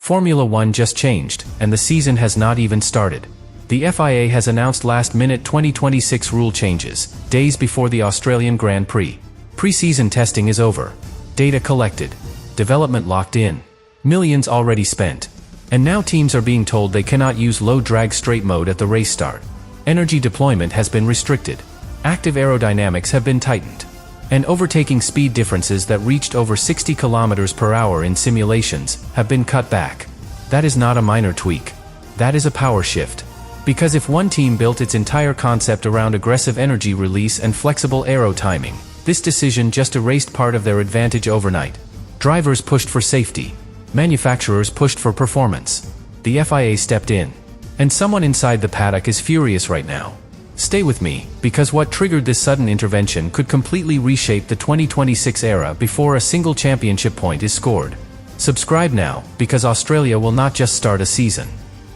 Formula One just changed, and the season has not even started. The FIA has announced last-minute 2026 rule changes, days before the Australian Grand Prix. Pre-season testing is over. Data collected. Development locked in. Millions already spent. And now teams are being told they cannot use low-drag straight mode at the race start. Energy deployment has been restricted. Active aerodynamics have been tightened. And overtaking speed differences that reached over 60 km/h in simulations have been cut back. That is not a minor tweak. That is a power shift. Because if one team built its entire concept around aggressive energy release and flexible aero timing, this decision just erased part of their advantage overnight. Drivers pushed for safety. Manufacturers pushed for performance. The FIA stepped in. And someone inside the paddock is furious right now. Stay with me, because what triggered this sudden intervention could completely reshape the 2026 era before a single championship point is scored. Subscribe now, because Australia will not just start a season.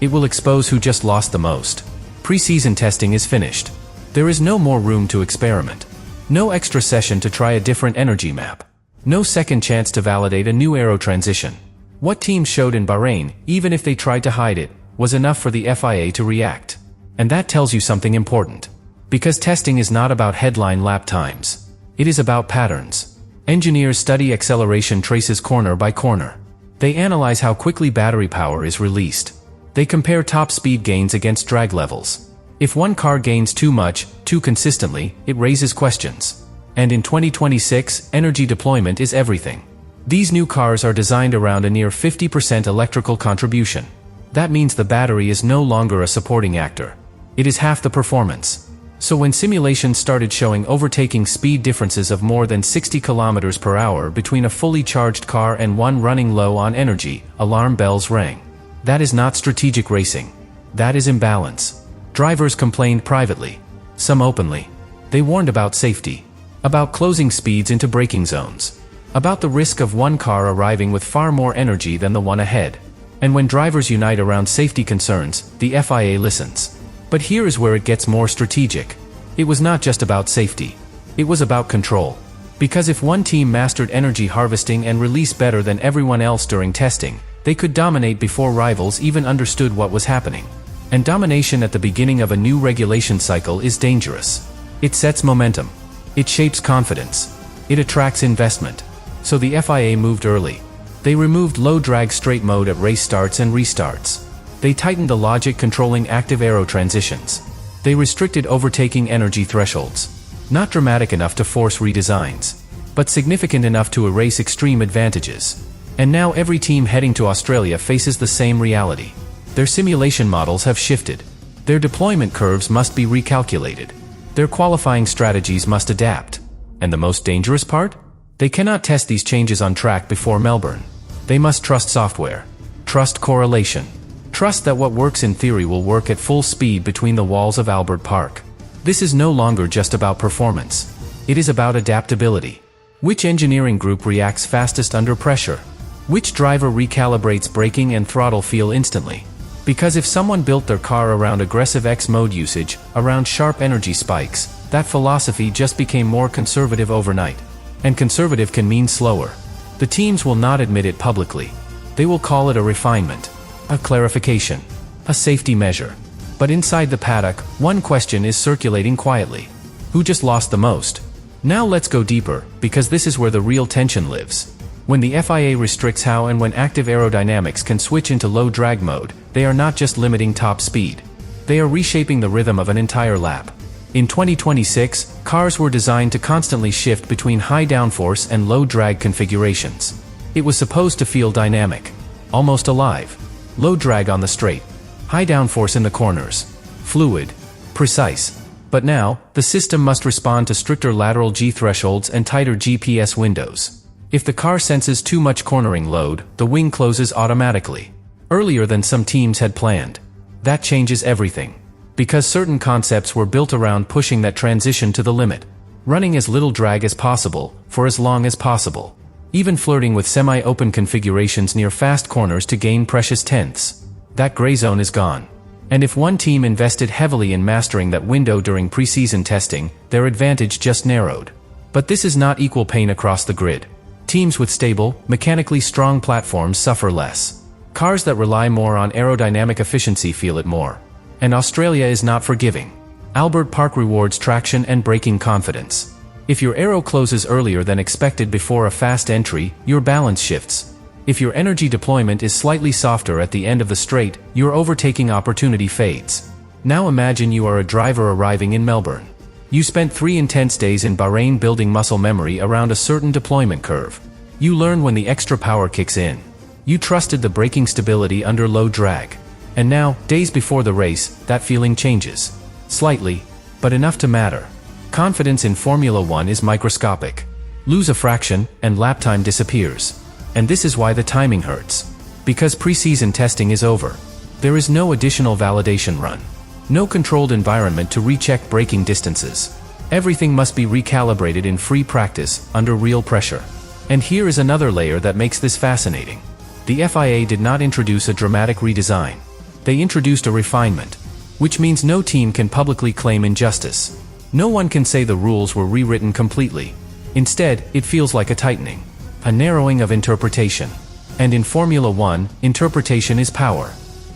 It will expose who just lost the most. Pre-season testing is finished. There is no more room to experiment. No extra session to try a different energy map. No second chance to validate a new aero transition. What teams showed in Bahrain, even if they tried to hide it, was enough for the FIA to react. And that tells you something important. Because testing is not about headline lap times. It is about patterns. Engineers study acceleration traces corner by corner. They analyze how quickly battery power is released. They compare top speed gains against drag levels. If one car gains too much, too consistently, it raises questions. And in 2026, energy deployment is everything. These new cars are designed around a near 50% electrical contribution. That means the battery is no longer a supporting actor. It is half the performance. So when simulations started showing overtaking speed differences of more than 60 km/h between a fully charged car and one running low on energy, alarm bells rang. That is not strategic racing. That is imbalance. Drivers complained privately. Some openly. They warned about safety. About closing speeds into braking zones. About the risk of one car arriving with far more energy than the one ahead. And when drivers unite around safety concerns, the FIA listens. But here is where it gets more strategic. It was not just about safety. It was about control. Because if one team mastered energy harvesting and release better than everyone else during testing, they could dominate before rivals even understood what was happening. And domination at the beginning of a new regulation cycle is dangerous. It sets momentum. It shapes confidence. It attracts investment. So the FIA moved early. They removed low-drag straight mode at race starts and restarts. They tightened the logic controlling active aero transitions. They restricted overtaking energy thresholds. Not dramatic enough to force redesigns, but significant enough to erase extreme advantages. And now every team heading to Australia faces the same reality. Their simulation models have shifted. Their deployment curves must be recalculated. Their qualifying strategies must adapt. And the most dangerous part? They cannot test these changes on track before Melbourne. They must trust software. Trust correlation. Trust that what works in theory will work at full speed between the walls of Albert Park. This is no longer just about performance. It is about adaptability. Which engineering group reacts fastest under pressure? Which driver recalibrates braking and throttle feel instantly? Because if someone built their car around aggressive X mode usage, around sharp energy spikes, that philosophy just became more conservative overnight. And conservative can mean slower. The teams will not admit it publicly. They will call it a refinement. A clarification. A safety measure. But inside the paddock, one question is circulating quietly. Who just lost the most? Now let's go deeper, because this is where the real tension lives. When the FIA restricts how and when active aerodynamics can switch into low drag mode, they are not just limiting top speed. They are reshaping the rhythm of an entire lap. In 2026, cars were designed to constantly shift between high downforce and low drag configurations. It was supposed to feel dynamic. Almost alive. Low drag on the straight. High downforce in the corners. Fluid. Precise. But now, the system must respond to stricter lateral G thresholds and tighter GPS windows. If the car senses too much cornering load, the wing closes automatically. Earlier than some teams had planned. That changes everything. Because certain concepts were built around pushing that transition to the limit. Running as little drag as possible, for as long as possible. Even flirting with semi-open configurations near fast corners to gain precious tenths. That gray zone is gone. And if one team invested heavily in mastering that window during pre-season testing, their advantage just narrowed. But this is not equal pain across the grid. Teams with stable, mechanically strong platforms suffer less. Cars that rely more on aerodynamic efficiency feel it more. And Australia is not forgiving. Albert Park rewards traction and braking confidence. If your aero closes earlier than expected before a fast entry, your balance shifts. If your energy deployment is slightly softer at the end of the straight, your overtaking opportunity fades. Now imagine you are a driver arriving in Melbourne. You spent 3 intense days in Bahrain building muscle memory around a certain deployment curve. You learn when the extra power kicks in. You trusted the braking stability under low drag. And now, days before the race, that feeling changes. Slightly, but enough to matter. Confidence in Formula One is microscopic. Lose a fraction, and lap time disappears. And this is why the timing hurts. Because preseason testing is over. There is no additional validation run. No controlled environment to recheck braking distances. Everything must be recalibrated in free practice, under real pressure. And here is another layer that makes this fascinating. The FIA did not introduce a dramatic redesign. They introduced a refinement. Which means no team can publicly claim injustice. No one can say the rules were rewritten completely. Instead, it feels like a tightening. A narrowing of interpretation. And in Formula One, interpretation is power.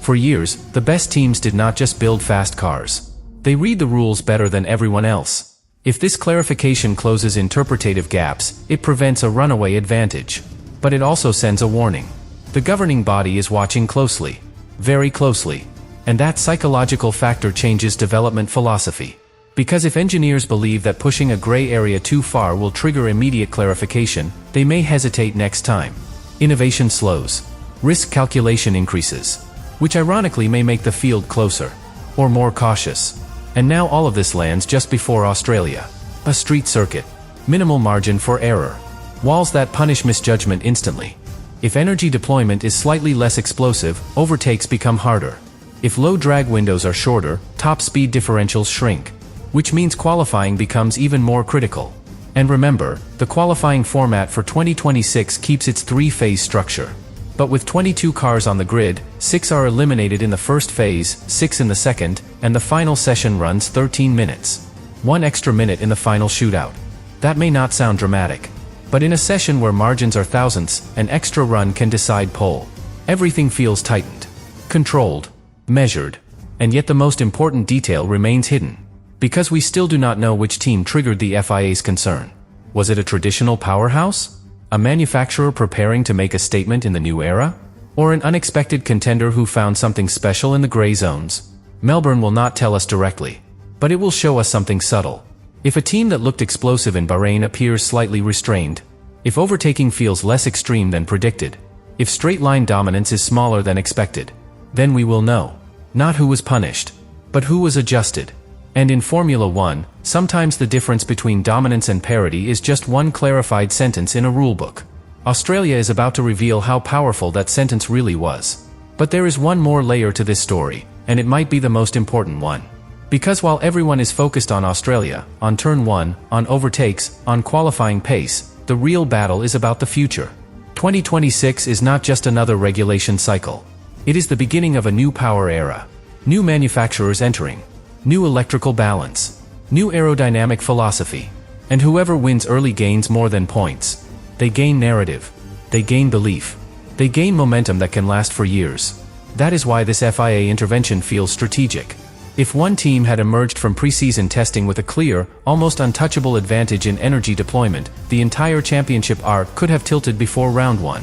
For years, the best teams did not just build fast cars. They read the rules better than everyone else. If this clarification closes interpretative gaps, it prevents a runaway advantage. But it also sends a warning. The governing body is watching closely. Very closely. And that psychological factor changes development philosophy. Because if engineers believe that pushing a gray area too far will trigger immediate clarification, they may hesitate next time. Innovation slows. Risk calculation increases. Which ironically may make the field closer. Or more cautious. And now all of this lands just before Australia. A street circuit. Minimal margin for error. Walls that punish misjudgment instantly. If energy deployment is slightly less explosive, overtakes become harder. If low drag windows are shorter, top speed differentials shrink. Which means qualifying becomes even more critical. And remember, the qualifying format for 2026 keeps its 3-phase structure. But with 22 cars on the grid, 6 are eliminated in the first phase, 6 in the second, and the final session runs 13 minutes. 1 extra minute in the final shootout. That may not sound dramatic. But in a session where margins are thousandths, an extra run can decide pole. Everything feels tightened. Controlled. Measured. And yet the most important detail remains hidden. Because we still do not know which team triggered the FIA's concern. Was it a traditional powerhouse? A manufacturer preparing to make a statement in the new era? Or an unexpected contender who found something special in the gray zones? Melbourne will not tell us directly. But it will show us something subtle. If a team that looked explosive in Bahrain appears slightly restrained. If overtaking feels less extreme than predicted. If straight-line dominance is smaller than expected. Then we will know. Not who was punished. But who was adjusted. And in Formula One, sometimes the difference between dominance and parity is just one clarified sentence in a rulebook. Australia is about to reveal how powerful that sentence really was. But there is one more layer to this story, and it might be the most important one. Because while everyone is focused on Australia, on turn 1, on overtakes, on qualifying pace, the real battle is about the future. 2026 is not just another regulation cycle. It is the beginning of a new power era. New manufacturers entering. New electrical balance. New aerodynamic philosophy. And whoever wins early gains more than points. They gain narrative. They gain belief. They gain momentum that can last for years. That is why this FIA intervention feels strategic. If one team had emerged from preseason testing with a clear, almost untouchable advantage in energy deployment, the entire championship arc could have tilted before round 1.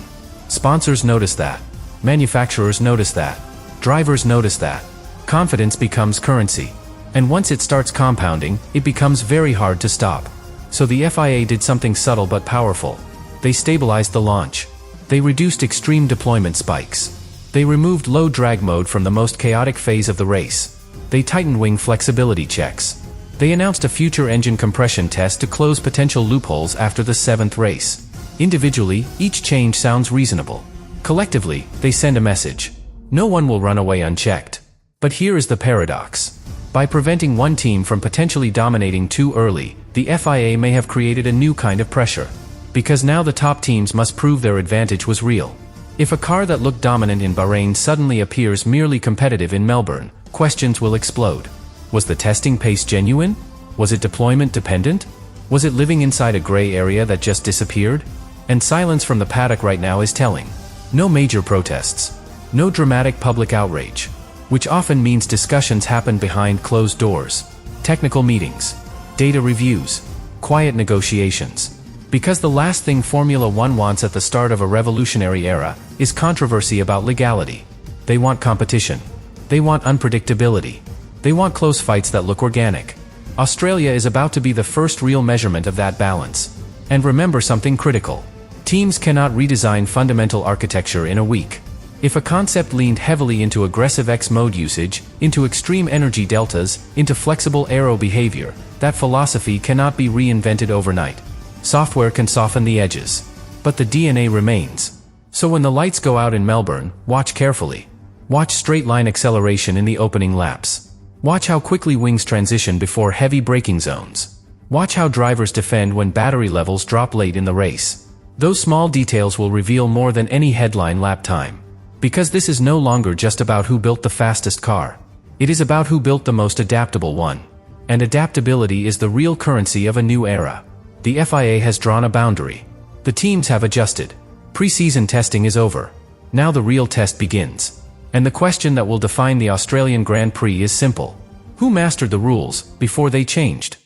Sponsors notice that. Manufacturers notice that. Drivers notice that. Confidence becomes currency. And once it starts compounding, it becomes very hard to stop. So the FIA did something subtle but powerful. They stabilized the launch. They reduced extreme deployment spikes. They removed low drag mode from the most chaotic phase of the race. They tightened wing flexibility checks. They announced a future engine compression test to close potential loopholes after the 7th race. Individually, each change sounds reasonable. Collectively, they send a message. No one will run away unchecked. But here is the paradox. By preventing one team from potentially dominating too early, the FIA may have created a new kind of pressure. Because now the top teams must prove their advantage was real. If a car that looked dominant in Bahrain suddenly appears merely competitive in Melbourne, questions will explode. Was the testing pace genuine? Was it deployment dependent? Was it living inside a gray area that just disappeared? And silence from the paddock right now is telling. No major protests. No dramatic public outrage, which often means discussions happen behind closed doors. Technical meetings, data reviews, quiet negotiations. Because the last thing Formula One wants at the start of a revolutionary era is controversy about legality. They want competition. They want unpredictability. They want close fights that look organic. Australia is about to be the first real measurement of that balance. And remember something critical. Teams cannot redesign fundamental architecture in a week. If a concept leaned heavily into aggressive X-mode usage, into extreme energy deltas, into flexible aero behavior, that philosophy cannot be reinvented overnight. Software can soften the edges, but the DNA remains. So when the lights go out in Melbourne, watch carefully. Watch straight-line acceleration in the opening laps. Watch how quickly wings transition before heavy braking zones. Watch how drivers defend when battery levels drop late in the race. Those small details will reveal more than any headline lap time. Because this is no longer just about who built the fastest car. It is about who built the most adaptable one. And adaptability is the real currency of a new era. The FIA has drawn a boundary. The teams have adjusted. Pre-season testing is over. Now the real test begins. And the question that will define the Australian Grand Prix is simple. Who mastered the rules before they changed?